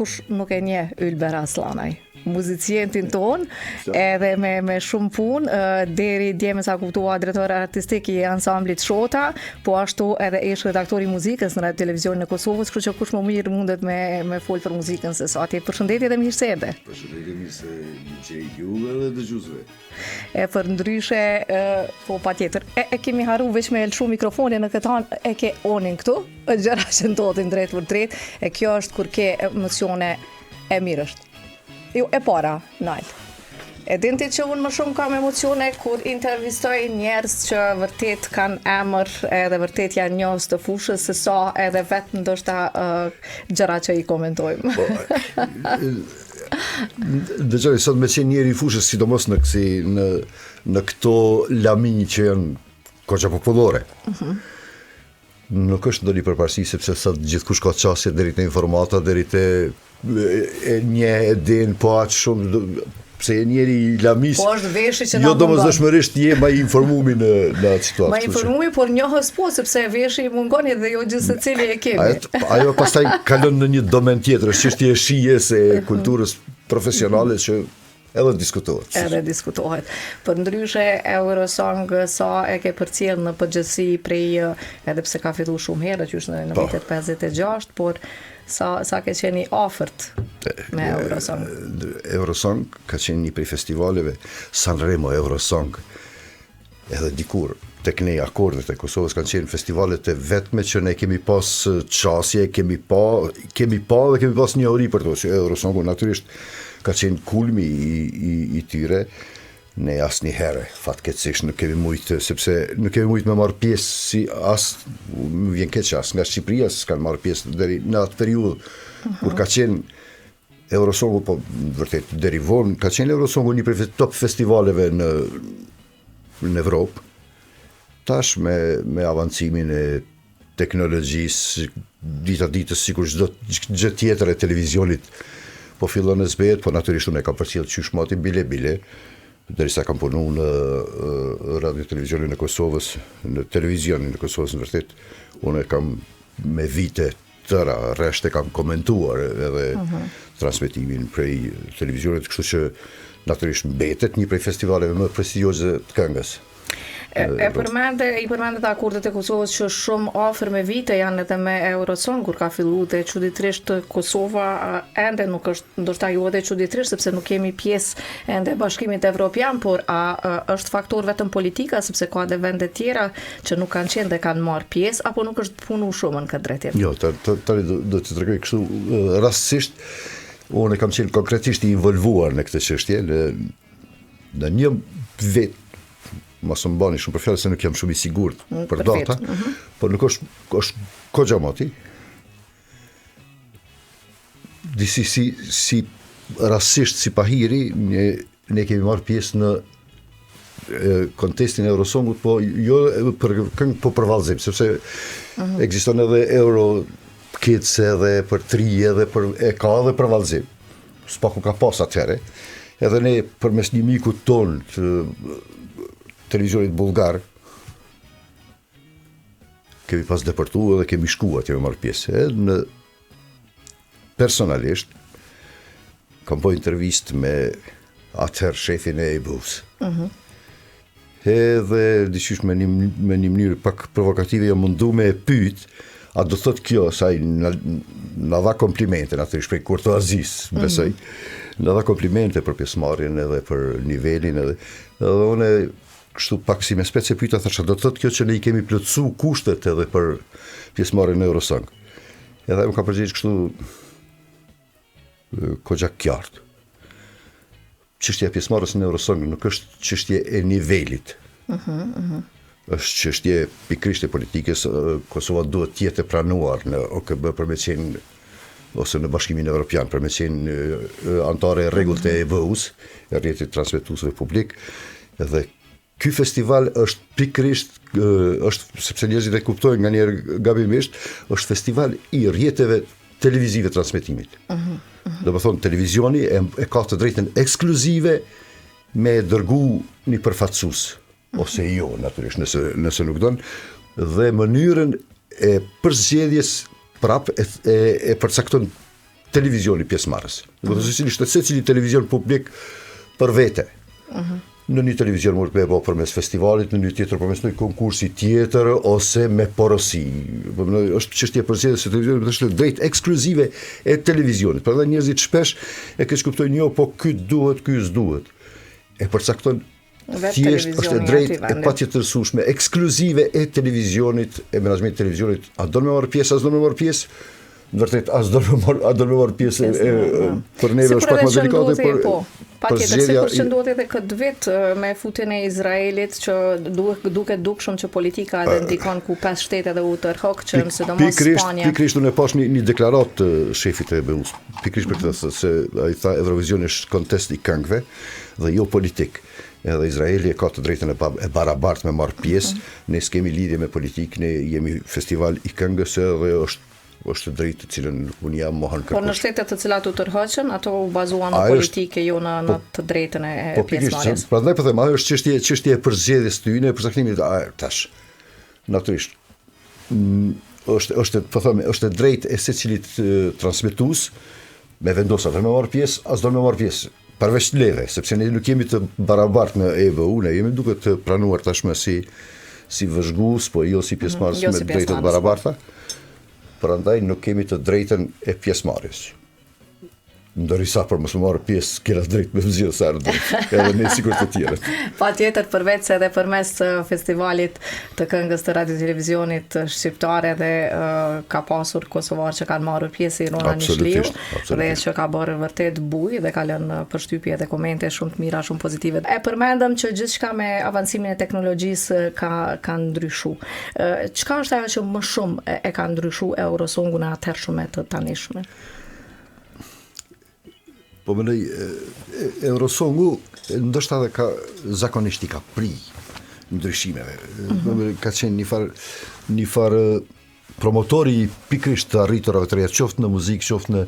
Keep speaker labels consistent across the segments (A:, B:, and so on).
A: kush nuk e njeh Ylber Aslanaj. Muzicientin ton, edhe me shumë punë, deri dje me sa kuptua drejtor artistik I ansamblit Shota, po ashtu edhe ish redaktori muzikës në televizionin e Kosovës, kështu që kush më mirë mundet me fol për muzikën se sa. Përshëndetje dhe mirë se erdhe.
B: Përshëndetje mirë se që juve dhe dëgjuesve.
A: E për ndryshe, po patjetër, e kemi haru veç me elshu mikrofonin në këtë anë, e ke onin këtu, gjëra që ndodhin drejt për drejt, e kjo është kur ke emocione e mirë është. Jo, e para, Nal. E dinti që unë më shumë kam emocione kur intervistoj njerëz që vërtet kanë emër edhe vërtet janë njohës të fushës se sa edhe vetë ndoshta gjëra që I komentojmë.
B: Dëgjoj, sot me qenë njeri I fushës, sidomos në këto laminj që janë koqa popullore. Nuk është ndonjë përparësi sepse sot gjithkush ka qasje deri te informata, deri te një e din po aq shumë pse e njeri I lamis.
A: Po është veshi që na
B: jo domosdoshmërisht je më I informumi në atë situatë.
A: Më informumi, por njohës po sepse veshi mungon edhe jo gjithë secili e kemi.
B: Ajo pastaj kalon në një domen tjetër, është çështje e shijes e kulturës profesionale që edhe diskutohet.
A: Edhe diskutohet. Për ndryshe, Eurosong sa e ke përcjell në përgjithësi prej, edhe pse ka filluar shumë herë, që është në vitet 56, por sa ke qenë I afërt me Eurosong?
B: Eurosong ka qenë një prej festivaleve, Sanremo Eurosong, edhe dikur tek ne akordet e Kosovës kanë qenë festivalet e vetme që ne kemi pas qasje, kemi pa dhe kemi pas një ori për to, që Eurosongu natyrisht ka qenë kulmi I tyre, ne asnjëherë fatkeqësisht nuk kemi mujtë, sepse nuk kemi mujtë me marrë pjesë si më vjen keq as nga Shqipëria s'kanë marrë pjesë deri në atë periudhë kur ka qenë Eurosongu, po vërtet deri vonë ka qenë Eurosongu një prej top festivaleve në Evropë. Tash me avancimin e teknologjisë dita ditës sikur çdo gjë tjetër e televizionit po fillon në zbehet, po natyrisht unë e kam përcjell qysh moti bile, derisa kam punu në radio televizionin e Kosovës, në televizionin e Kosovës në vërtet, unë e kam me vite tëra, rresht e kam komentuar edhe transmetimin prej televizionit, kështu që natyrisht mbetet një prej festivaleve më prestigjioze të këngës.
A: I përmendet akordet e Kosovës që shumë afër me vite janë edhe me Eurosong kur ka filluar dhe çuditërisht Kosova ende nuk është ndoshta jo edhe çuditërisht sepse nuk kemi pjesë ende bashkimit evropian, por është faktor vetëm politika sepse ka edhe vende tjera që nuk kanë qenë dhe kanë marrë pjesë apo nuk është punu shumë në këtë drejtim.
B: Jo, tani do të tregoj kështu rastësisht unë kam qenë konkretisht I involvuar në këtë çështje në një vit. Mos më bani shumë për fjalë se nuk jam shumë I sigurt për data, por nuk është Kogja Moti. Disi si rastësisht si pahiri, ne kemi marrë pjesë në kontestin e Eurosongut, po jo për këngë, po për vallëzim, sepse ekziston edhe Euro Kids edhe për tri edhe e ka edhe për vallëzim. S'paku ka pas atëherë. Edhe ne përmes një mikut ton të televizionit bulgar kemi pas deportuar dhe kemi shkuar atje me marrë pjesë. Në personalisht kam po intervistë me atëherë shefin e EBUs. Edhe dyshysh me një mënyrë pak provokative jam mundu me e pyet, a do thot kjo saj na dha komplimente natyrisht prej kurtoazis, besoj. Na dha komplimente për pjesëmarrjen edhe për nivelin edhe unë kështu pak si me specie pyeta thashë do të thotë kjo që ne I kemi plotësu kushtet edhe për pjesëmarrjen në Eurosong. Edhe më ka përgjigj kështu kogja qartë. Çështja e pjesëmarrjes në Eurosong nuk është çështje e nivelit. Është çështje pikërisht e politikës. Kosova duhet të jetë pranuar në OKB për me qenë ose në Bashkimin Evropian për me qenë antare e rregullt e EBU-s, e rrjetit transmetuesve publik. Edhe ky festival është pikërisht është sepse njerëzit e kuptojnë nganjëherë gabimisht, është festival I rrjeteve televizive transmetimit. Do të thonë televizioni e ka të drejtën ekskluzive me dërgu një përfaqësues ose jo natyrisht nëse nuk don dhe mënyrën e përzgjedhjes prap e përcakton televizioni pjesëmarrës. Do të thotë secili televizion publik për vete. Në një televizion mund të bëhet përmes festivalit, në një tjetër përmes një konkursi tjetër ose me porosi. Është çështje përzgjedhje se televizioni është drejt ekskluzive e televizionit. Prandaj njerëzit shpesh e keq kuptojnë jo, po ky duhet, ky s'duhet. E përcakton thjesht është e drejtë e patjetërsueshme ekskluzive e televizionit, e menaxhmentit të televizionit. A do të marrë pjesë, as do të marrë pjesë? Në vërtet, as do të marrë pjesë për neve është pak më delikate, por
A: sikur që ndodhet edhe këtë vit me futjen e Izraelit që duket dukshëm që politika edhe ndikon ku 5 shtete dhe u tërhoq, sidomos Spanja.
B: Pikërisht unë pash një deklaratë të shefit e EBU-s. Pikërisht për këtë se ai tha Eurovisioni është kontest i këngëve dhe jo politik. Edhe Izraeli ka të drejtën e barabartë me marrë pjesë, ne s'kemi lidhje me politikë, ne jemi festival i këngës dhe është drejtë të cilën unë jam mohon kërkosh.
A: Por në shtetet të cilat u tërhoqën, ato u bazuan në politike, jo në të drejtën e pjesëmarrjes.
B: Prandaj po them, ajo është çështje e përzgjedhjes së tyre, e përcaktimit tash. Natyrisht është drejtë e secilit transmetues me vendosur të marrë pjesë, as do të marrë pjesë. Përveç leve, sepse ne nuk jemi të barabartë në EBU, ne jemi duke të pranuar tashmë si vëzhgues, po jo si pjesëmarrës me drejtë të barabarta. Prandaj nuk kemi të drejtën e pjesëmarrjes. Ndërsa për mos marrë pjesë, kena drejtë me vëzhgjë sa ardhë, edhe ne sikur të tjerët.
A: Patjetër përveç se edhe përmes festivalit të këngës të radio televizionit shqiptare dhe ka pasur kosovar që kanë marrë pjesë Irona Nishliu dhe që ka bërë vërtet buj dhe ka lënë përshtypje dhe komente shumë të mira, shumë pozitive. E përmendëm që gjithçka me avancimin e teknologjisë ka ndryshuar. Çka është ajo që më shumë e ka ndryshuar Eurosongun e atëhershme të tanishme?
B: Po mendoj Eurosongu ndoshta edhe ka zakonisht i ka pri ndryshimeve. Ka qenë një farë promotori pikërisht të arriturave të reja, qoftë në muzikë, qoftë në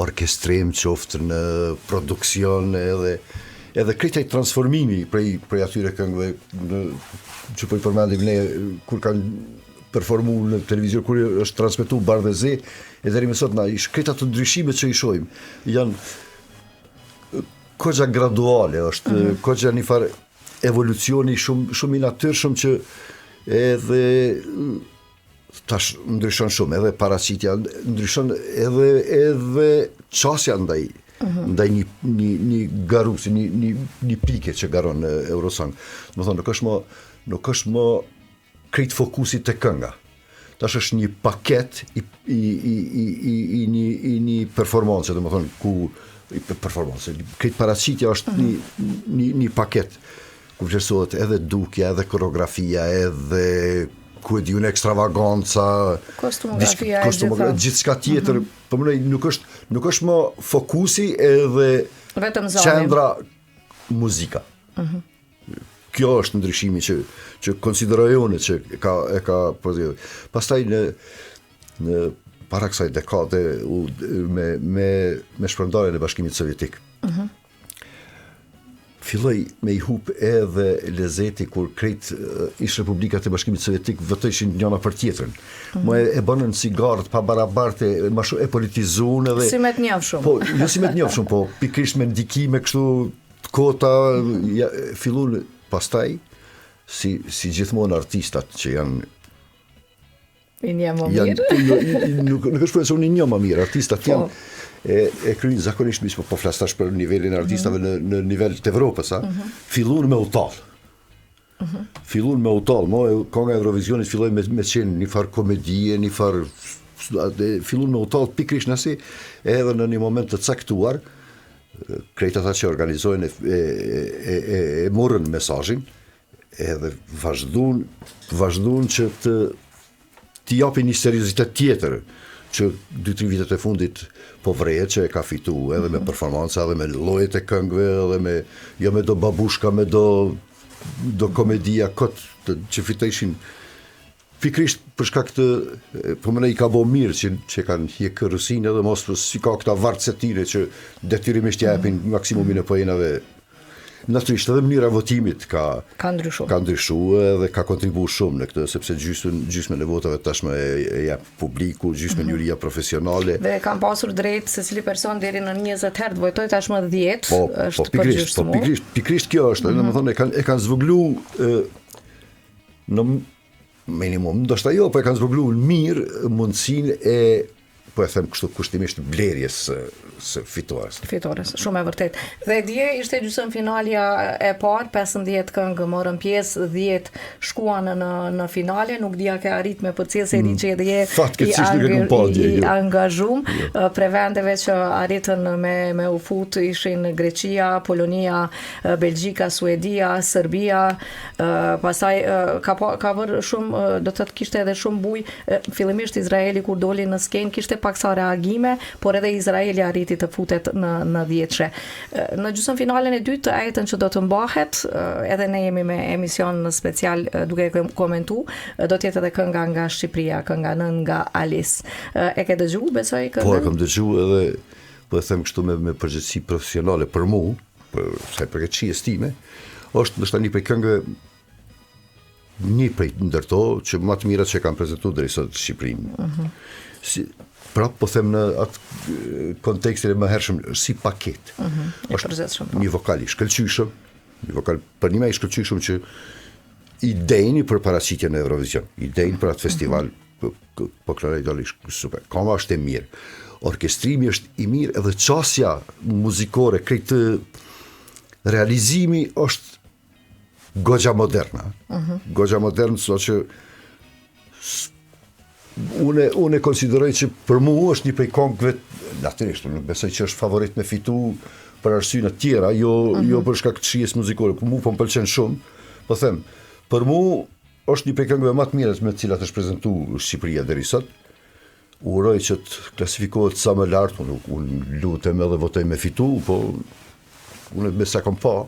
B: orkestrim, qoftë në produksion, edhe krejtaj transformimi prej atyre këngëve që po i përmendim ne kur kanë performu në televizion, kur është transmetuar Bardhëzi, e deri më sot na krejta të ndryshime që i shohim janë kogja graduale, është kogja një farë evolucioni shumë i natyrshëm që edhe tash ndryshon shumë, edhe paraqitja ndryshon, edhe qasja ndaj një garusi, një pike që garon Eurosong. Do të thonë, nuk është më krejt fokusit të kënga. Tash është një paket i një performance, do të thonë ku performance. Këtë paraqitja është një paket ku vlerësohet edhe dukja, edhe koreografia, edhe ku e di unë ekstravaganca,
A: kostumografia,
B: gjithçka tjetër, po nuk është më fokusi edhe
A: vetëm zoni.
B: Qendra muzika. Kjo është ndryshimi që konsideroj unë që e ka pastaj në para kësaj dekade me shpërndarjen e Bashkimit Sovjetik. Filloi me i hup edhe lezeti kur krejt ish republikat e Bashkimit Sovjetik votojshin njëna për tjetrën. Mo e bënën cigaret pa barabarte, më shumë e politizuan edhe
A: si me të njohshëm.
B: Po, jo si me të njohshëm, po pikërisht me ndikime kështu kota filluan pastaj si gjithmonë artistat që janë
A: I një më mirë?
B: Nuk është për e se unë një më mirë. Artistat janë e kryjnë zakonisht mismo, po flastash për nivelin e artistave në nivel të Evropës, fillun me utal. Fillun me utal. Konga Eurovisionit filloj me qenë një farë komedie, një farë fillun me utal pikrish nësi, edhe në një moment të caktuar, krejt ata që organizojnë e morën mesazhin, edhe vazhdun që t'i japin një seriozitet tjetër që 2-3 vitet e fundit po vrejet që e ka fitu edhe me performanca, edhe me llojet e këngëve, edhe jo me do babushka, me do komedia kot që fitojshin pikrisht për shkak të po më i ka bo mirë që kanë hjek Rusinë edhe mos si ka këta vartësetire që detyrimisht japin maksimumin e poenave natyrisht edhe mënyra votimit ka
A: ndryshuar
B: dhe ka kontribuar shumë në këtë, sepse gjysmën e votave tashmë e jap publiku, gjysmën juria profesionale.
A: Dhe kanë pasur drejt secili person deri në 20 herë të votoj, tashmë 10 është
B: pikërisht kjo është, domethënë e kanë zvogëluar në minimum, ndoshta jo, po e kanë zvogëluar mirë mundësinë e, po e them kështu kushtimisht, blerjes së fitues.
A: Shumë e vërtet. Dhe dje ishte gjysmëfinalja e parë, 15 këngë morën pjesë, 10 shkuan në finale, nuk dija ke arrit me përcjell se di që i angazhum. Pre vendeve që arritën me u fut ishin Greqia, Polonia, Belgjika, Suedia, Serbia, pastaj ka vërë shumë, do të kishte edhe shumë buj, fillimisht Izraeli kur doli në skenë kishte paksa reagime, por edhe Izraeli arriti të futet në 10-she. Në gjysmëfinalen e dytë, ajtën që do të mbahet, edhe ne jemi me emision special duke komentu, do të jetë edhe kënga nga Shqipëria, kënga nga Alice. E ke dëgju, besoj këngën?
B: Po, e kam dëgju edhe, po e them kështu me përgjithësi profesionale për mu, për sa i përket shijes time, është ndoshta një prej këngëve, një prej ndërto që më të mirat që kanë prezantuar deri sot në Shqipërinë. Po them në atë kontekstin e mëhershëm si paket.
A: Është
B: një vokal i shkëlqyshëm, një vokal për një më i shkëlqyshëm që i dejni për paraqitjen në Eurovision, i dejni për atë festival, po klaraj doli super. Koma është e mirë. Orkestrimi është i mirë, edhe qasja muzikore, këtë realizimi është goxha moderna. Goxha modern, so që unë e konsideroj që për mu është një prej këngëve, natyrisht, unë besoj që është favorit me fitu për arsye të tjera, jo për shkak të shijes muzikore, për mu po më pëlqen shumë, po them, për mu është një prej këngëve më të mira me të cilat është prezantuar Shqipëria deri sot. Uroj që të klasifikohet sa më lart, unë lutem edhe votoj me fitu, po unë besa kam pa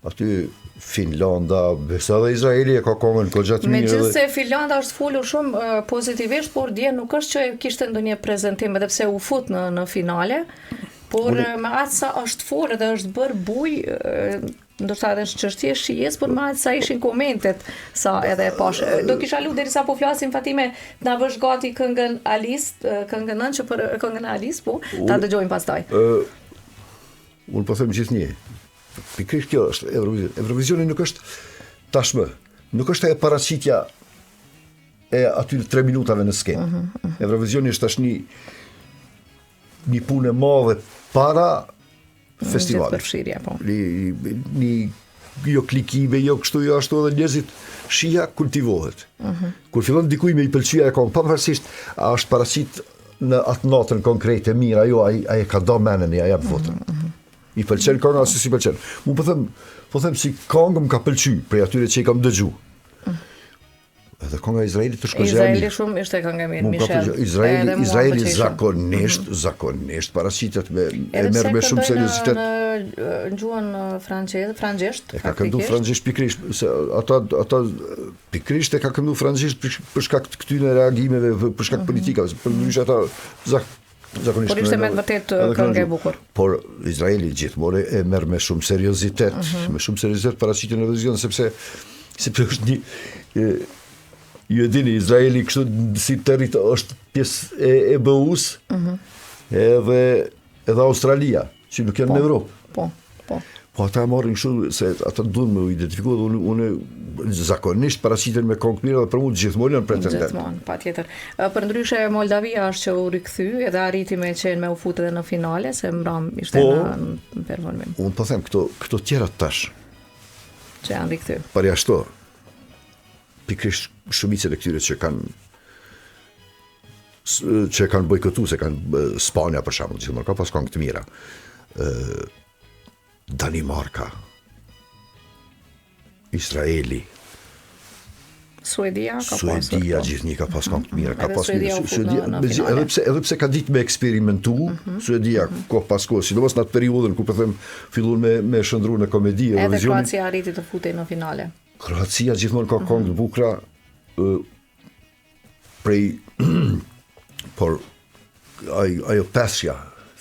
B: aty Finlanda, besa dhe Izraeli e ka këngën goxha të mirë.
A: Megjithëse Finlanda është folur shumë pozitivisht, por dje nuk është që kishte ndonjë prezantim edhe pse u fut në finale, por me atë sa është folur dhe është bërë buj, ndoshta edhe çështje shijes, por me atë sa ishin komentet, sa edhe pash. Do kisha lu derisa po flasim Fatime, na vësh gati këngën Alice, këngën nën që për këngën Alice, po ta dëgjojmë pastaj.
B: Unë po them gjithnjë. Pikërisht kjo është Eurovisioni, nuk është tashmë, nuk është e paraqitja e aty 3 minutave në skenë. Eurovisioni është tash një punë e madhe para festivalit.
A: Përfshirje, po.
B: Jo klikime, jo kështu, jo ashtu, edhe njerëzit shija kultivohet. Kur fillon dikuj me i pëlqyja e këngë, pavarësisht a është paraqit në atë natën konkrete mirë, ajo ai e ka do menën, ai jap votën. I pëlqen kënga ose si pëlqen. Mu po them si këngë më ka pëlqy prej atyre që i kam dëgju. Edhe kënga e Izraelit të shkojë.
A: Izraeli shumë ishte këngë mirë, Michel.
B: Izraeli zakonisht paraqitet me merr me shumë seriozitet.
A: Në gjuhën francezisht.
B: E ka këndu francezisht pikërisht, se ata pikërisht e ka këndu francezisht për shkak të këtyre reagimeve, për shkak politikave, për ndryshe ata
A: por ishte me vërtet këngë e bukur.
B: Por Izraeli gjithmonë e merr me shumë seriozitet, paraqitjen e Eurovisionit, sepse është një ju e dini, Izraeli kështu si territor është pjesë e BE-s, edhe Australia, që nuk janë në Evropë. Po ata marrin kështu se ata duan me u identifikuar, unë zakonisht paraqiten me këngë mirë dhe për mua gjithmonë janë pretendent.
A: Gjithmonë, patjetër. Përndryshe Moldavia është që u rikthy edhe arriti me qenë me u futur në finale, se mbram ishte në performim.
B: Unë po them këto tjera tash
A: që janë rikthy.
B: Përjashto pikërisht shumicën e këtyre që kanë bojkotuar, se kanë Spanja për shembull, gjithmonë ka pas këngë të mira. Danimarka, Israeli,
A: Suedia
B: gjithnjë ka pas këngë të mira, ka pas edhe pse ka ditë me eksperimentu, Suedia kohë pas kohë, sidomos në atë periudhën ku po them filluan me shndru në komedi
A: Eurovision. Edhe Kroacia arriti të futej në finale.
B: Kroacia gjithmonë ka këngë të bukura por ajo pesja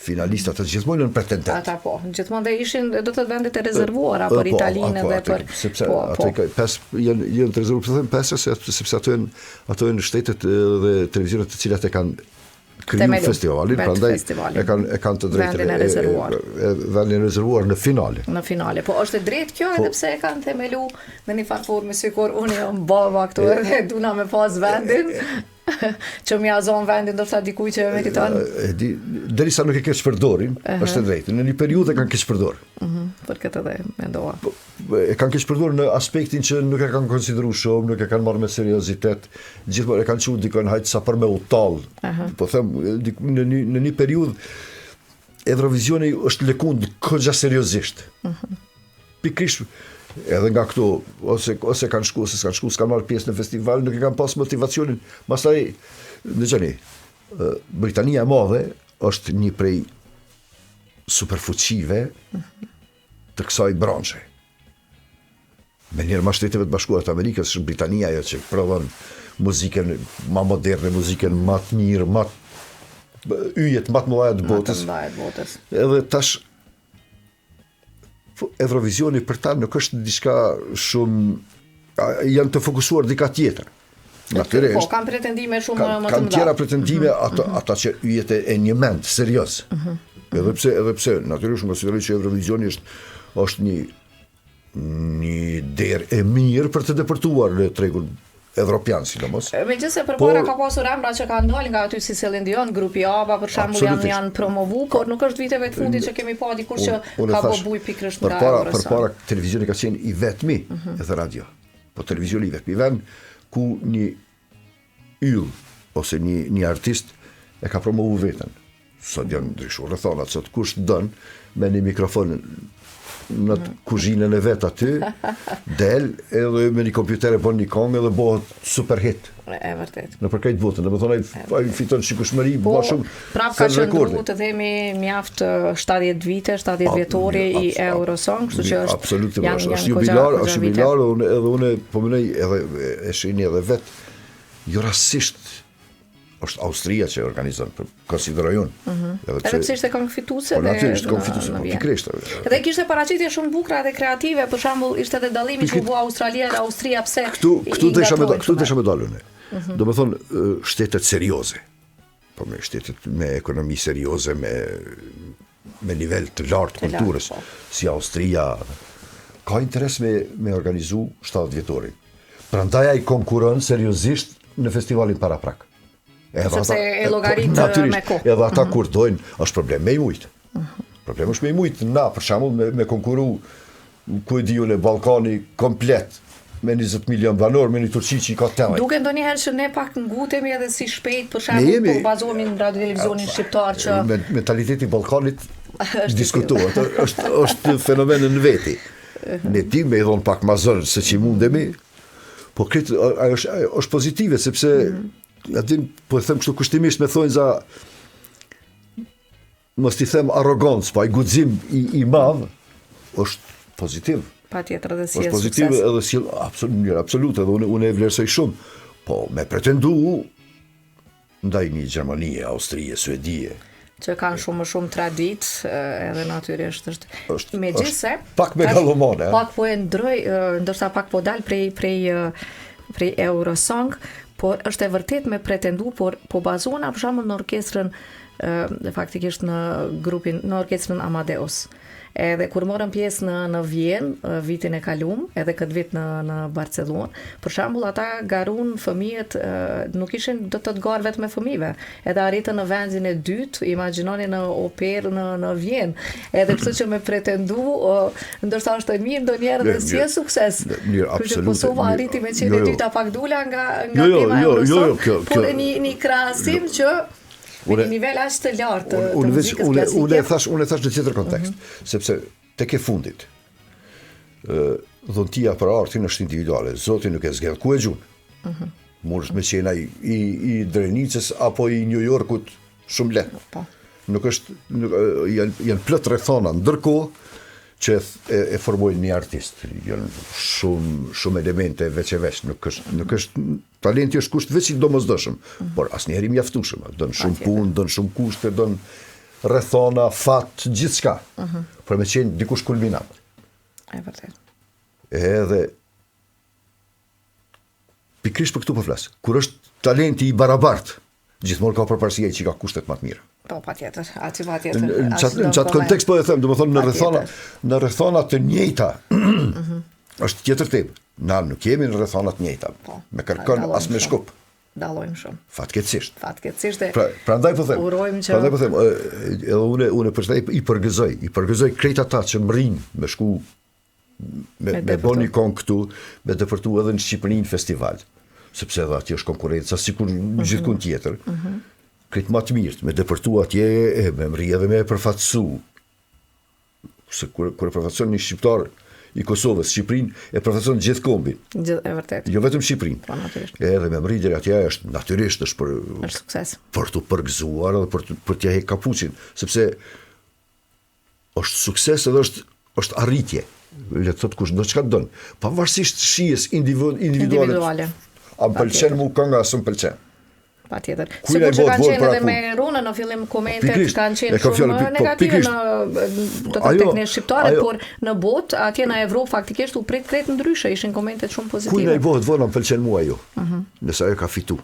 B: finalistat të gjithmonë në pretendet.
A: Ata po, gjithmonë dhe ishin do të vendet e rezervuara për Italinë dhe për
B: sepse janë të rezervuar sepse ato janë shtetet dhe televizionet të cilat e kanë kriju festivalin, prandaj e kanë të drejtë vendin e rezervuar në finale.
A: Në finale, po është e drejtë kjo edhe pse e kanë themelu në një farë formë sikur unë jam baba këtu edhe duna me pas vendin. Që më azon vendin do të dikuj që meriton.
B: Derisa nuk e kesh përdorin, është e drejtë. Në një periudhë kanë kesh përdor.
A: Për këtë edhe mendova.
B: E kanë kesh përdor në aspektin që nuk e kanë konsideruar shumë, nuk e kanë marrë me seriozitet, gjithmonë e kanë thënë dikon hajt sa për me utall. Po them në një periudhë Eurovisioni është lëkund goxha seriozisht. Pikërisht edhe nga këtu, ose kanë shku, ose s'kanë shku, s'kanë marrë pjesë në festival, nuk e kanë pas motivacionin. Mastaj, dëgjoni, Britania e Madhe është një prej superfuqive të kësaj branche. Me njërë ma Shteteve të Bashkuara të Amerikës, është Britania ajo që prodhon muzikën ma moderne, muzikën ma të mirë, yjet ma të mëdha të botës. Edhe tash Eurovisioni për ta nuk është diçka shumë janë të fokusuar dika tjetër. Natyrisht.
A: Po, kanë pretendime shumë më të mëdha.
B: Kanë tjera pretendime ata që yjet e një mend serioz. Edhe pse natyrisht konsideroj që Eurovisioni është një derë e mirë për të depërtuar në tregun evropian sidomos.
A: Megjithëse përpara ka pasur emra që kanë dalë nga aty si Celine Dion, grupi ABBA për shembull janë promovu, por nuk është viteve të fundit që kemi pa dikush që ka bobuj pikërisht nga Eurovision.
B: Përpara televizioni ka qenë i vetmi edhe radio. Po televizioni i vetmi vend ku një yll ose një artist e ka promovu veten. Sot janë ndryshuar rrethonat, sot kush don me një mikrofon në kuzhinën e vet aty, del edhe me një kompjuter e bën një këngë edhe bëhet super hit.
A: E vërtet.
B: Në përkajt botën, domethënë ai fiton shikueshmëri më shumë.
A: Prap ka qenë të themi mjaft 70 vite, 70 vjetori i Eurosong, kështu që është
B: absolutisht është jubilar, edhe unë po mendoj edhe e shihni edhe vet jo rastësisht është Austria që organizon, konsideroj unë.
A: Edhe pse ishte këngë fituese
B: dhe natyrisht këngë fituese, pikërisht.
A: Edhe kishte paraqitje shumë bukura dhe kreative, për shembull ishte edhe dallimi që u bë Australia dhe Austria pse
B: këtu desha me dalën. Domethënë shtetet serioze. Po me shtetet me ekonomi serioze, me nivel të lartë kulturës, si Austria, ka interes me organizu 70 vjetorin. Prandaj ai konkuron seriozisht në festivalin Paraprak.
A: Sepse e llogaritë me kohë.
B: Edhe ata kur dojnë, është problem me i mujtë. Problem është me i mujtë. Na, për shembull, me konkuru, ku e diu në Ballkani komplet, me 20 milion banor, me një Turqi që i ka temaj.
A: Duke ndonjëherë që ne pak ngutemi edhe si shpejt, për shembull, po bazohemi në radio-televizionin shqiptar që
B: mentaliteti i Ballkanit diskutohet, është fenomen në veti. Ne ti me i dhon pak ma zërë se që mundemi, po këtë është pozitive, sepse atin, po e them kështu kushtimisht me thonjë za mos t'i them arrogancë, po ai guxim i madh është pozitiv.
A: Patjetër edhe si
B: është pozitiv edhe si absolut edhe unë e vlerësoj shumë. Po me pretendu ndaj një Gjermanie, Austrie, Suedie
A: që kanë shumë traditë edhe natyrisht është megjithse
B: pak megalomane.
A: Pak po e ndroj, ndoshta pak po dal prej Eurosong, por është e vërtet me pretendu, por po bazohena për shembull në orkestrën faktikisht në orkestrën Amadeus. Edhe kur morëm pjesë në Vjenë vitin e kalum, edhe këtë vit në Barcelonë, për shembull ata garun fëmijët nuk ishin do të garë vetëm me fëmijëve, edhe arritën në vendin e dytë, imagjinoni në operë në Vjenë. Edhe kështu që me pretendu, ndoshta është e mirë ndonjëherë dhe si e sukses. Kështu që Kosova arriti me qenë e dyta pak dula nga tema Eurosong, por një krahasim që me një nivel aq të lartë të muzikës klasike.
B: Unë e thash në tjetër kontekst, sepse tek e fundit dhuntia për artin është individuale. Zoti nuk e zgjedh ku e gjun. Mund të qenë ai i Drenicës apo i New Yorkut shumë lehtë. Nuk është janë plot rrethona ndërkohë që e formojnë një artist. Janë shumë elemente veç e veç. Nuk është talenti është kusht veç i domosdoshëm, por asnjëherë i mjaftueshëm. Don shumë punë, don shumë kushte, don rrethona, fat, gjithçka. Për me qenë dikush kulminant.
A: E vërtet.
B: Edhe pikrisht për këtu po flas. Kur është talenti i barabartë, gjithmonë ka përparësi ai që ka kushtet më të mira.
A: Po, patjetër, aty patjetër.
B: Në çat kontekst po e them, domethënë në rrethona të njëjta. Është tjetër temë. Na nuk jemi në rrethona të njëjta. Me kërkon as me shkup.
A: Dallojmë shumë.
B: Fatkeqësisht.
A: Fatkeqësisht.
B: Prandaj po them. Prandaj po them, edhe unë për këtë i përgëzoj krejt ata që mrin me shku me boni kon këtu, me dëpërtu edhe në Shqipëri në festival. Sepse edhe atje është konkurrenca sikur gjithkund tjetër. Krejt më të mirë, me dëpërtu atje, me mri edhe me përfatësu. Se kur e përfatëson një shqiptar i Kosovës, Shqipërinë e përfatëson gjithë kombin.
A: E vërtet.
B: Jo vetëm Shqipërinë.
A: Po, natyrisht.
B: Edhe me mri deri atje është natyrisht është
A: është sukses.
B: Për të përgëzuar edhe për t'ia heq kapuçin, sepse është sukses edhe është arritje. Le të thotë kush do çka don. Pavarësisht shijes individuale. A më pëlqen mu kënga, as më pëlqen.
A: Patjetër. Sikur që kanë qenë edhe me Ronën në fillim komentet kanë qenë shumë negative do të tek ne shqiptarët, por në botë, atje në Evropë faktikisht u prit krejt ndryshe, ishin komentet shumë pozitive.
B: Kujt ai bëhet vona më pëlqen mua ajo. Nëse ajo ka fitu.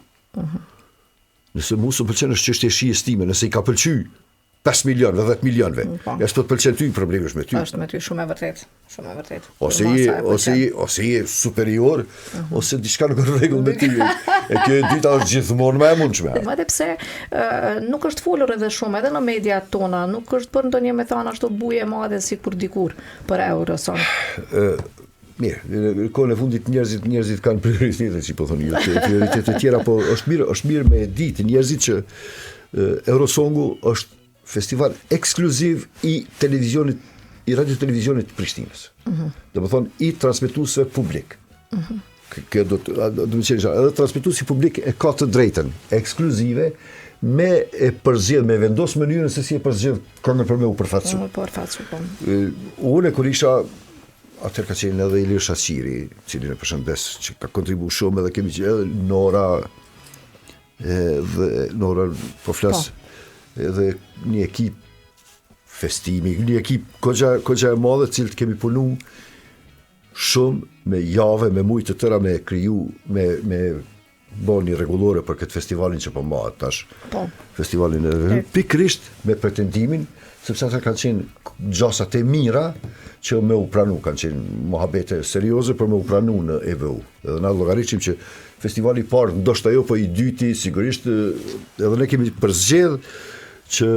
B: Nëse mu s'm pëlqen është çështje e shijes time, nëse i ka pëlqyer 5 milionëve, 10 milionëve. Ja s'po të pëlqen ty, problemi është me ty.
A: Është me ty shumë e vërtet, shumë e vërtet.
B: Ose je superior, ose diçka nuk është rregull me ty. E kjo e dyta është gjithmonë më e mundshme.
A: Madje pse nuk është folur edhe shumë edhe në mediat tona, nuk është bërë ndonjë me thënë ashtu buje e madhe sikur dikur për Euroson.
B: Mirë, në kohën e fundit njerëzit kanë prioritete, si po thonë ju, prioritete tjera, po është mirë me ditë njerëzit që Eurosongu është festival ekskluziv i televizionit, i radio-televizionit të Prishtinës. Do të thonë i transmetuesve publik. Kjo do të thënë edhe transmetuesi publik e ka të drejtën ekskluzive me e përzgjedh, me vendos mënyrën se si e përzgjedh këngën për me u përfaqësu. Unë kur isha atëherë ka qenë edhe Ilir Shaqiri, cilin e përshëndes, që ka kontribuar shumë, edhe kemi edhe Nora po flas edhe një ekip festimi, një ekip kogja e madhe, cilët kemi punu shumë me jave, me mujtë të tëra me kriju, me bo një rregullore për këtë festivalin që po mahet tash. Festivalin pikrisht me pretendimin, sepse ata kanë qenë gjasat e mira që me u pranu, kanë qenë mohabete serioze për me u pranu në EVU. Edhe na llogaritim që festivali i parë, ndoshta jo, po i dyti, sigurisht, edhe ne kemi përzgjedh që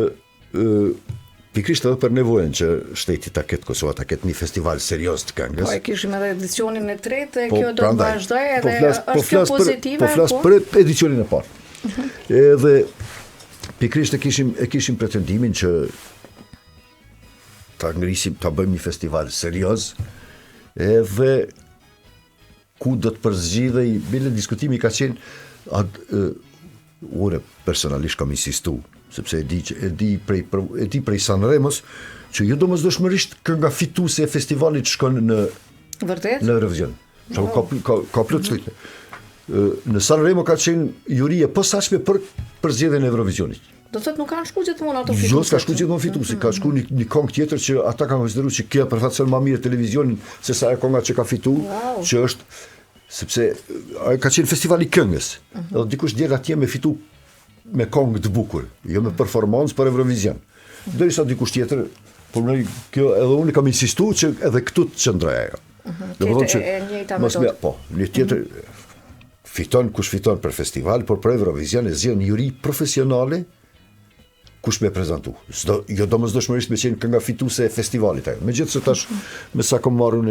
B: pikrisht edhe për nevojën që shteti ta ketë Kosova, ta ketë një festival serioz të këngës.
A: Po e kishim edhe edicionin e tretë, kjo do të vazhdojë edhe është kjo pozitive.
B: Po flas për edicionin e parë. Edhe pikrisht e kishim pretendimin që ta ngrisim, ta bëjmë një festival serioz, edhe ku do të përzgjidhej, bile diskutimi ka qenë, unë personalisht kam insistu, sepse e di prej Sanremos që jo domosdoshmërisht kënga fituese e festivalit shkon në Eurovision. Ka plot çlitë. Në Sanremo ka qenë juri e posaçme për përzgjedhjen e Eurovisionit.
A: Do të thotë nuk kanë shku gjithmonë ato fituese.
B: Jo, s'ka shku gjithmonë fituese, ka shku një këngë tjetër që ata kanë konsideruar që kjo përfaqëson më mirë televizionin se sa ajo kënga që ka fituar, që është sepse ka qenë festivali i këngës. Edhe dikush djel atje me fitu me këngë të bukur, jo me performancë për Eurovision. Derisa dikush tjetër, por kjo edhe unë kam insistuar që edhe këtu të qëndroj ajo. Po, një tjetër fiton kush fiton për festival, por për Eurovision e zgjen një juri profesionale kush me prezantu. Jo domosdoshmërisht me qenë kënga fituese e festivalit ajo. Megjithëse tash me sa kam marrën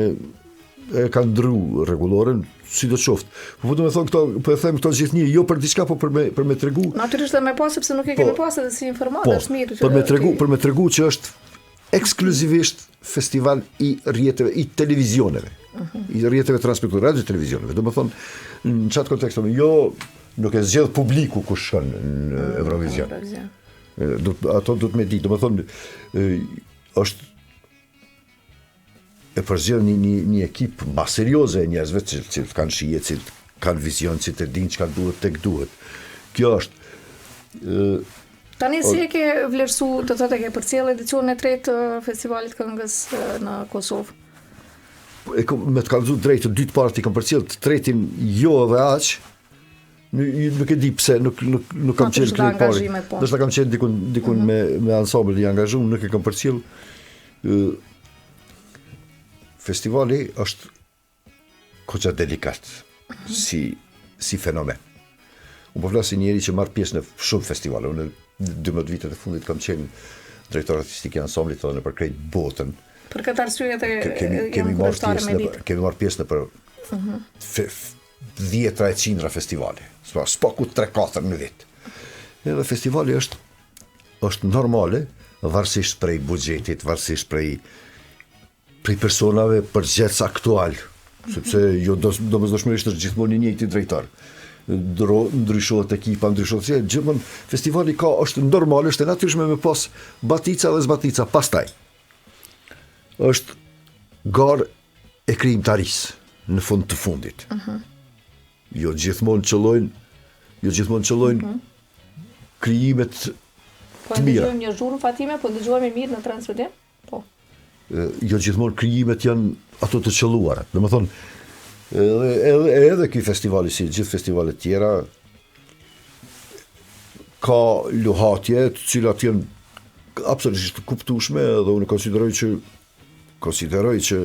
B: e ka ndru rregulloren, si do të qoftë. Po do të thonë këto, po e them këto gjithnjë, jo për diçka, po për me tregu.
A: Natyrisht me pas sepse nuk e kemi pas edhe si informat, është mirë që
B: për me tregu që është ekskluzivisht festival i rrjeteve, i televizioneve. I rrjeteve transmetuese, radio televizioneve. Do të thonë në çat kontekst, jo nuk e zgjedh publiku kush shkon në Eurovision. Ato do të më di, do të thonë është e përzgjedh një ekip ma serioze e njerëzve që kanë shije, që kanë vizion, që të dinë çka duhet tek duhet. Kjo është
A: Tani si e ke vlerësu, të thotë e ke përcjell edicionin e tretë të festivalit këngës në Kosovë?
B: Me të kalëzu drejt, të dytë parë i kam përcjell, të tretin jo edhe aq, nuk e di pse, nuk kam qenë krejt pari. Nështë kam qenë dikun me ansambl i angazhum, nuk e kam përcjell. Festivali është koqa delikat si fenomen. Unë po flas si njeri që marr pjesë në shumë festivale. Unë 12 vitet e fundit kam qenë drejtor artistik i ansamblit edhe nëpër krejt botën.
A: Për këtë arsye
B: kemi marr pjesë nëpër 10 e qindra festivale. S'po ku 3-4 në vit. Edhe festivali është normale, varësisht prej buxhetit, varësisht prej personave përgjiths aktual, sepse jo domosdoshmërisht është gjithmonë i njëjti drejtor. Ndryshohet ekipa, ndryshohet si, gjithmonë festivali është normal, është e natyrshme me pas batica dhe zbatica. Pastaj është garë e krijimtarisë në fund të fundit. Jo gjithmonë qëllojnë krijimet të mira.
A: Po ndëgjojmë një zhurmë Fatime, po ndëgjojmë mirë në transmetim? Po.
B: Jo gjithmonë krijimet janë ato të qelluara. Domethënë edhe ky festivali si gjithë festivalet tjera ka luhatje të cilat janë absolutisht të kuptueshme dhe unë konsideroj që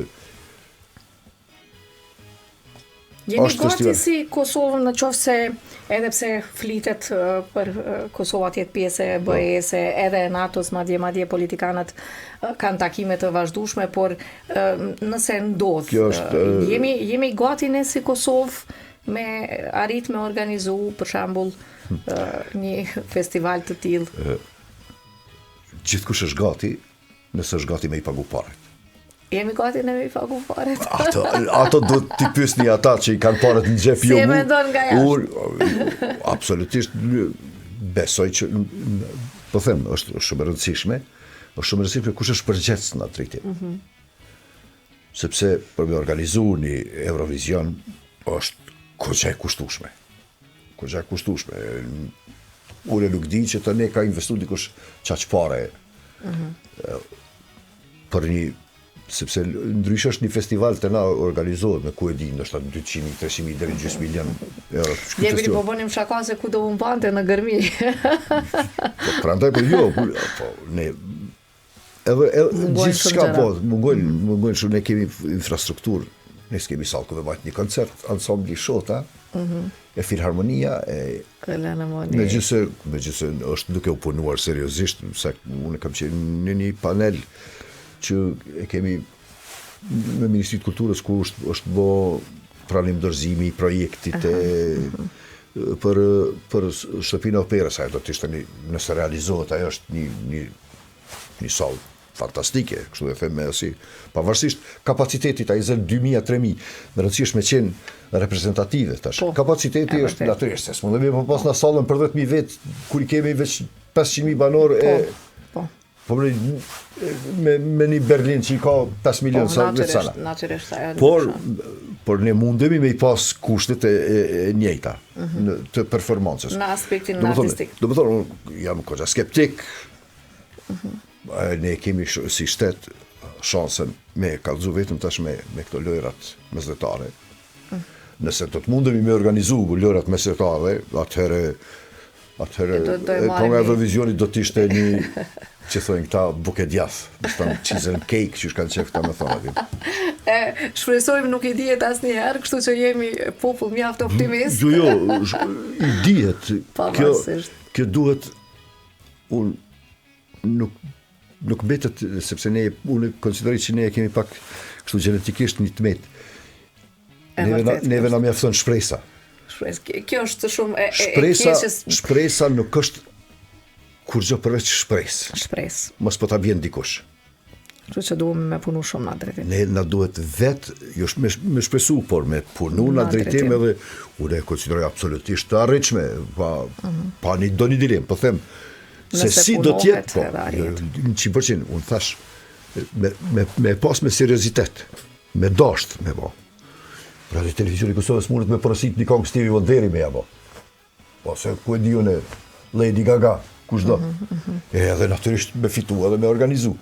A: jemi gati si Kosovën në qoftë se edhe pse flitet për Kosova të jetë pjesë e BE-s, edhe NATO-s, madje politikanët kanë takime të vazhdueshme, por nëse ndodh, jemi gati ne si Kosovë me arrit me organizu, për shembull, një festival të tillë.
B: Gjithkush është gati, nëse është gati me i pagu paret.
A: Jemi gati në me i pagu paret.
B: Ato do t'i pyesni ata që i kanë paret në xhep jo.
A: Si e mendon nga jashtë?
B: Absolutisht besoj që po them, është shumë e rëndësishme. Është shumë e rëndësishme kush është përgjegjës në atë drejtim. Sepse për me organizu një Eurovision është koqa e kushtueshme. Unë nuk di që tani ka investu dikush çaq pare për një, sepse ndryshe është një festival të na organizohet me ku e di, ndoshta 200-300.000 deri në gjysmë milion euro.
A: Jemi po bënim shaka se ku do humbante në gërmi.
B: Prandaj po jo, ne edhe gjithçka po mungojnë shumë, ne kemi infrastrukturë, ne s'kemi sallë ku me majtë një koncert, ansambli Shota, e Filharmonia, megjithse është duke u punuar seriozisht, se unë kam qenë në një panel që e kemi me Ministrinë e Kulturës ku është bo pranim dorëzimi i projektit për shtëpinë e operës, ajo do të ishte nëse realizohet, ajo është një sallë fantastike, kështu e them me si, pavarësisht kapacitetit, ai zën 2.000-3.000, me rëndësi është me qenë reprezentative tash. Kapaciteti është natyrisht, s'mundemi po pas në sallën për 10.000 vet, kur i kemi veç 500.000 banorë po me një Berlin që i ka 5 milion sala.
A: Natyrisht,
B: por ne mundemi me i pas kushtet e njëjta të performancës.
A: Në aspektin artistik.
B: Do të thonë, jam koqa skeptik. Ne kemi si shtet shansën me kallëzu vetëm tash me këto lojrat mesdhetare. Nëse do të mundemi me organizu lojrat mesdhetare, atëherë konga Eurovisionit do të ishte një, që thojnë këta, buke djath, cheese and cake, që kanë qef këta me thonë.
A: Shpresojmë nuk i dihet asnjëherë, kështu që jemi popull mjaft optimist.
B: Jo, i dihet. Kjo duhet, unë nuk betet, sepse unë konsideroj që ne kemi pak kështu genetikisht një tmet. Neve na mjafton shpresa.
A: Kjo është shumë e keqes.
B: Shpresa nuk është kur gjë përveç shpresë. Mos po ta bjen dikush.
A: Kështu që duhem me punu shumë në drejtim.
B: Ne na duhet vetë, jo me shpresu, por me punu në drejtim edhe unë e konsideroj absolutisht të arritshme, pa një do një dilemë, po them se si do t'jetë, 100%, unë thash, me pas me seriozitet, me dasht me bo. Pra dhe televizioni Kosovës mundet me porosit një kongë Stevie Wonderi me ja bo. Po se ku e di unë Lady Gaga, kushdo. Edhe natyrisht me fitu edhe me organizu.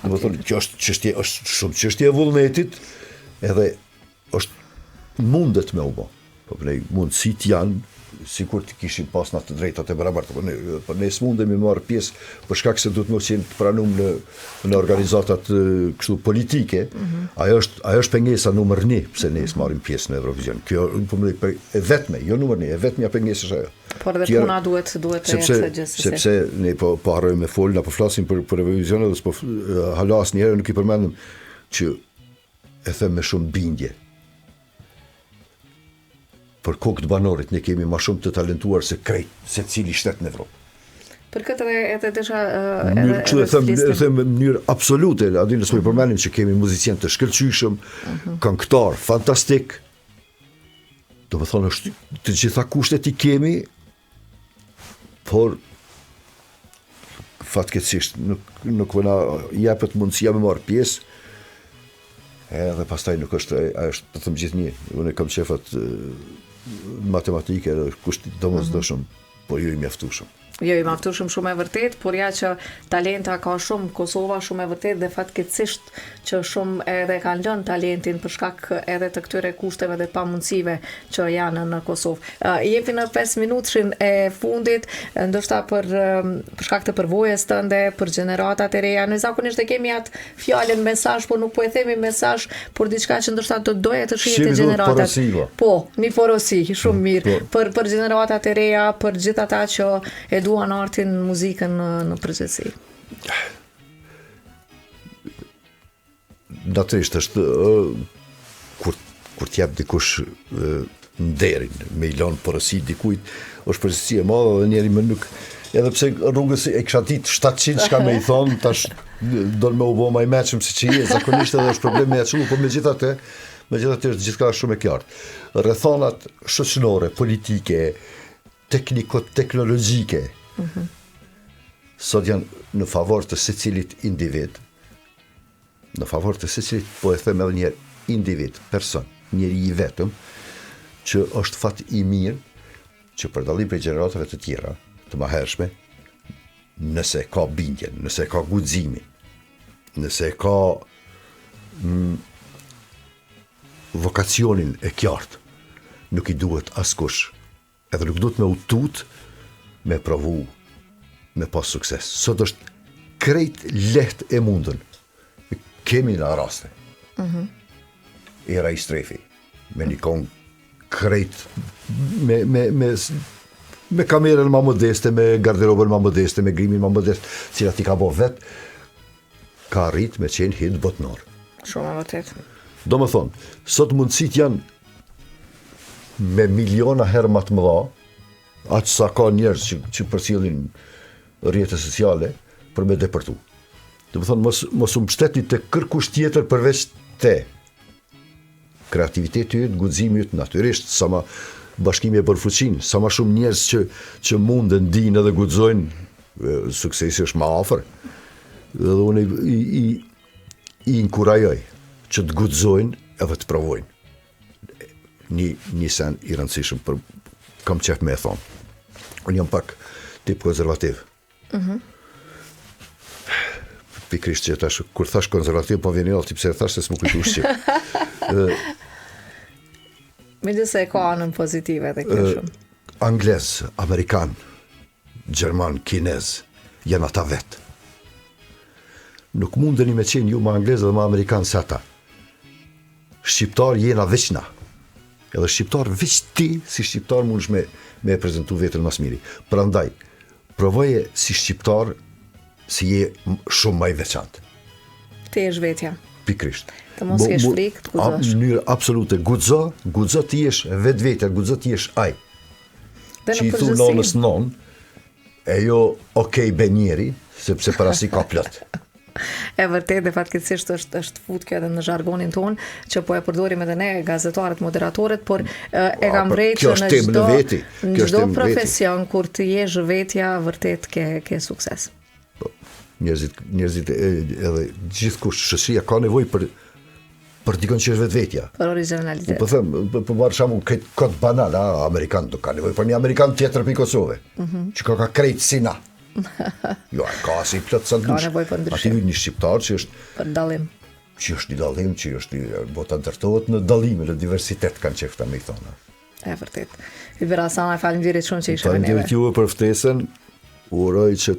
B: Dhe më thonë, kjo është shumë çështje e vullnetit, edhe është mundet me u bo. Po ne mundësit janë, sikur të kishim pas në të drejtat e barabarta, por ne s'mundemi marrë pjesë për shkak se duhet më qenë të pranum në organizatat kështu politike. Ajo është pengesa numër 1 pse ne s'marrim pjesë në Eurovision. Kjo e vetme, jo numër 1, e vetmja pengesë është ajo.
A: Por dhe puna duhet të jetë gjithsesi.
B: Sepse ne po harrojmë me folën, apo flasim për Eurovision edhe s'po hala asnjëherë nuk i përmendëm që e them me shumë bindje. Për kokë të banorit, ne kemi ma shumë të talentuar se krejt, se cili shtet në Evropë.
A: Për këtë edhe desha...
B: Kështu e them në mënyrë absolute, adin nësë me përmenim që kemi muzicien të shkëlqyshëm, këngëtar, fantastik, do më thonë është të gjitha kushtet I kemi, por fatkeqësisht nuk vëna jepet mundësia me marrë pjesë, edhe pastaj nuk është të thëmë gjithë një. Unë kam qefat matematike, kushti domosdoshëm, por jo I mjaftueshëm.
A: Jo I mjaftueshëm shumë e vërtet, por ja që talenta ka shumë, Kosova shumë e vërtet dhe fatkeqësisht që shumë edhe kanë lënë talentin për shkak edhe të këtyre kushteve dhe pamundësive që janë në Kosovë. Jepi në 5 minutshin e fundit, ndoshta për shkak të përvojës tënde, për gjeneratat e reja. Ne zakonisht e kemi atë fjalën mesazh, por nuk po e themi mesazh, por diçka që ndoshta do doja të shihte gjeneratat. Po, një porosi, shumë mirë. Për gjeneratat e reja, për gjithë ata që e duan artin, muzikën në përgjithësi.
B: Natyrisht është kur t'jap dikush nderin, me I lënë porosi dikujt, është përgjithësi e madhe dhe njeri më nuk, edhe pse rrugës e kisha ditë 700 çka me I thonë, tash do me u bo ma I meqëm se që je, zakonisht edhe është problem me e qullu, por megjithatë është gjithka shumë e qartë. Rrethonat shoqërore, politike, tekniko-teknologjike, sot janë në favor të secilit individ, në favor të secilit, po e them edhe njerë individ, person, njeri I vetëm, që është fat I mirë, që për dallim prej gjeneratave të tjera, të mahershme, nëse ka bindjen, nëse ka guximi, nëse ka vokacionin e qartë, nuk I duhet askush, edhe nuk duhet me utut, me provu, me pas sukses. Sot është krejt lehtë e mundën. Kemi në raste. Era I strefi. Me një kong krejt, me kamerën ma modeste, me garderobën ma modeste, me grimin ma modeste, cilat I ka bo vet, ka rrit me qenë hit botnor.
A: Shumë e vërtet.
B: Do më thonë, sot mundësit janë me miliona herë më të mëdha, aq sa ka njerëz që përcjellin rrjete sociale për me depërtu. Do të thonë mos u mbështetni te kërkush tjetër përveç te kreativiteti yt, guximi yt, natyrisht sa më bashkimi e bën fuqinë, sa më shumë njerëz që munden, dinë dhe guxojnë, suksesi është më afër. Dhe unë I inkurajoj që të guxojnë edhe të provojnë. Një sen I rëndësishëm për kam qef me e thonë. Unë jam pak tip konservativ. Pikrisht që tash, kur thash konservativ, po vjen alti pse e thash se s'mu kujtu shqip.
A: Megjithëse ka anën pozitive dhe kjo shumë.
B: Anglez, amerikan, gjerman, kinez, janë ata vetë. Nuk mundeni me qenë ju ma anglez dhe ma amerikan se ata. Shqiptar jena veçna. Edhe shqiptar veç ti, si shqiptar mundesh me e prezentu vetën mas miri. Prandaj, provoje si shqiptar si je shumë më I veçantë.
A: Ti je vetja.
B: Pikrisht.
A: Të mos kesh frikë, të guxosh.
B: Në mënyrë absolute, guxo ti jesh vetvetja, guxo ti jesh ai. Që I thu nonës non, e jo okej benjeri, sepse para si ka plot.
A: E vërtet dhe fatkeqësisht është fut kjo edhe në żargonin ton, që po e përdorim edhe ne gazetarët, moderatorët, por e kam vrejtë që në çdo profesion kur të jesh vetja vërtet ke sukses.
B: Njerëzit edhe gjithkush shoqëria ka nevojë për dikon që është vetvetja.
A: Për originalitet.
B: Po them, për marr shembull kod banal, amerikan do ka nevojë për një amerikan tjetër për Kosovë, që ka krejt si na. Jo, ka si plot sa dush.
A: Ka nevojë për ndryshim.
B: Aty vjen një shqiptar
A: Për dallim.
B: që është një dallim, që është bota ndërtohet në dallime, në diversitet kanë qefta me i thonë.
A: E vërtet. Ilbera Sana, faleminderit shumë që ishe me neve.
B: Faleminderit juve për ftesën. Uroj që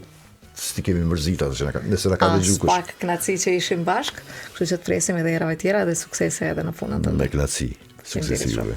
B: s'ti kemi mërzita, nëse na ka dëgjuar kush.
A: Pak kënaqësi që ishim bashkë, kështu që të presim edhe herave tjera dhe suksese edhe në punën tënde.
B: Me kënaqësi. Suksesi juve.